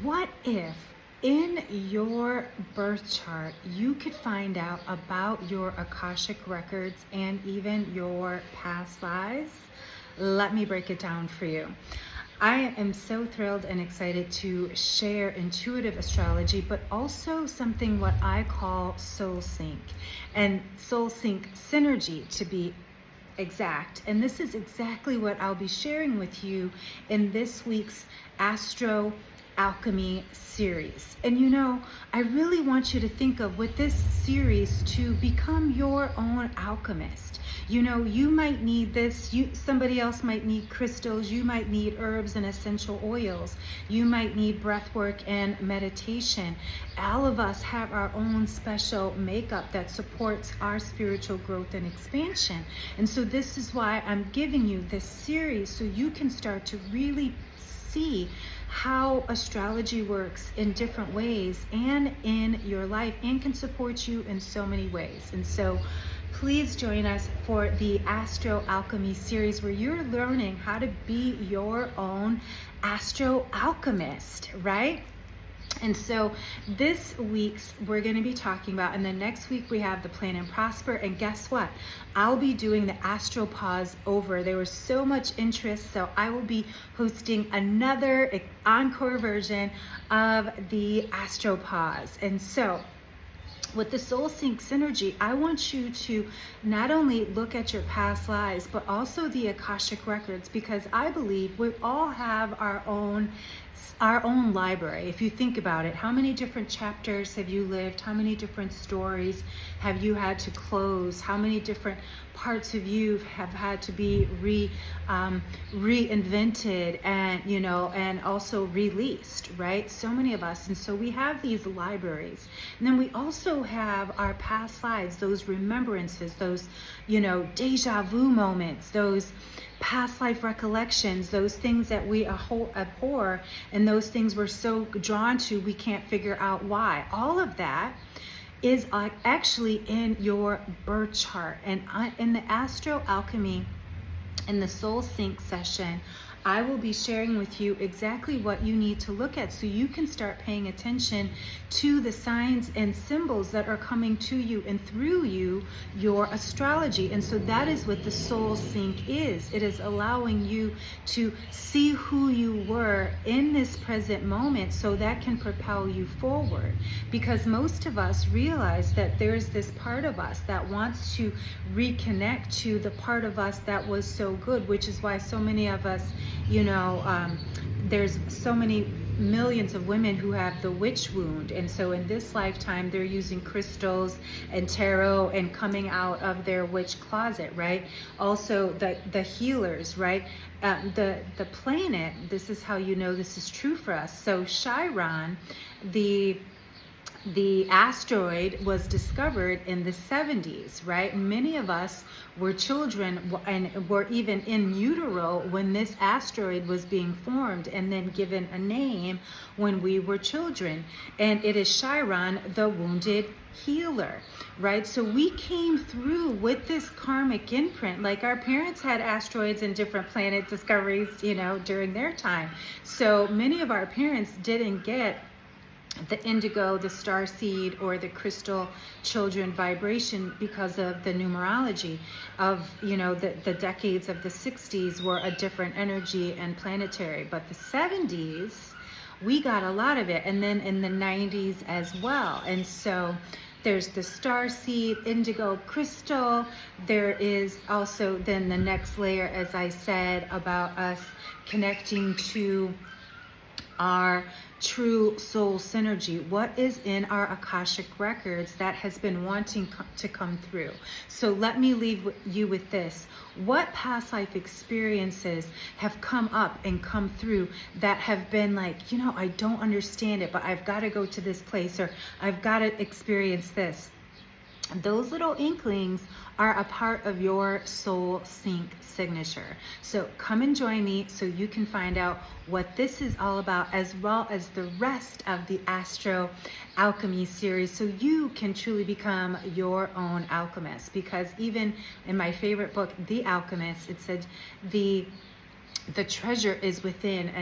What if in your birth chart you could find out about your Akashic Records and even your past lives? Let me break it down for you. I am so thrilled and excited to share intuitive astrology, but also something what I call SoulSync and SoulSync Synergy to be exact. And this is exactly what I'll be sharing with you in this week's Astro Alchemy series. And you know, I really want you to think of with this series to become your own alchemist. You know, you might need this, somebody else might need crystals, you might need herbs and essential oils, you might need breath work and meditation. All of us have our own special makeup that supports our spiritual growth and expansion. And so this is why I'm giving you this series so you can start to really see how astrology works in different ways and in your life and can support you in so many ways. And so please join us for the Astro Alchemy series where you're learning how to be your own Astro Alchemist, right? And so this week's we're going to be talking about, and then next week we have the Plan and Prosper. And guess what? I'll be doing the Astro Pause over. There was so much interest, so I will be hosting another encore version of the Astro Pause. And so with the SoulSync Synergy, I want you to not only look at your past lives, but also the Akashic Records, because I believe we all have our own library. If you think about it, how many different chapters have you lived? How many different stories have you had to close? How many different parts of you have had to be reinvented and, you know, and also released, right? So many of us. And so we have these libraries. And then we also have our past lives, those remembrances, those, you know, deja vu moments, those past life recollections, those things that we abhor, and those things we're so drawn to we can't figure out why. All of that is actually in your birth chart. And in the Astro Alchemy, in the Soul Sync session, I will be sharing with you exactly what you need to look at so you can start paying attention to the signs and symbols that are coming to you and through you, your astrology. And so that is what the Soul Sync is. It is allowing you to see who you were in this present moment so that can propel you forward. Because most of us realize that there's this part of us that wants to reconnect to the part of us that was so good, which is why so many of us, you know, there's so many millions of women who have the witch wound. And so in this lifetime, they're using crystals and tarot and coming out of their witch closet, right? Also the healers, right? The planet, this is how you know this is true for us. So Chiron, the asteroid was discovered in the 70s, right? Many of us were children and were even in utero when this asteroid was being formed and then given a name when we were children. And it is Chiron, the wounded healer, right? So we came through with this karmic imprint. Like our parents had asteroids and different planet discoveries, you know, during their time. So many of our parents didn't get the indigo, the star seed, or the crystal children vibration because of the numerology of, you know, the decades of the 60s were a different energy and planetary. But the 70s, we got a lot of it. And then in the 90s as well. And so there's the star seed, indigo, crystal. There is also then the next layer, as I said, about us connecting to our true soul synergy. What is in our Akashic Records that has been wanting to come through? So let me leave you with this. What past life experiences have come up and come through that have been like, you know, I don't understand it, but I've got to go to this place, or I've got to experience this. Those little inklings are a part of your Soul Sync signature. So come and join me so you can find out what this is all about, as well as the rest of the Astro Alchemy series, so you can truly become your own alchemist. Because even in my favorite book, The Alchemist, it said the treasure is within. And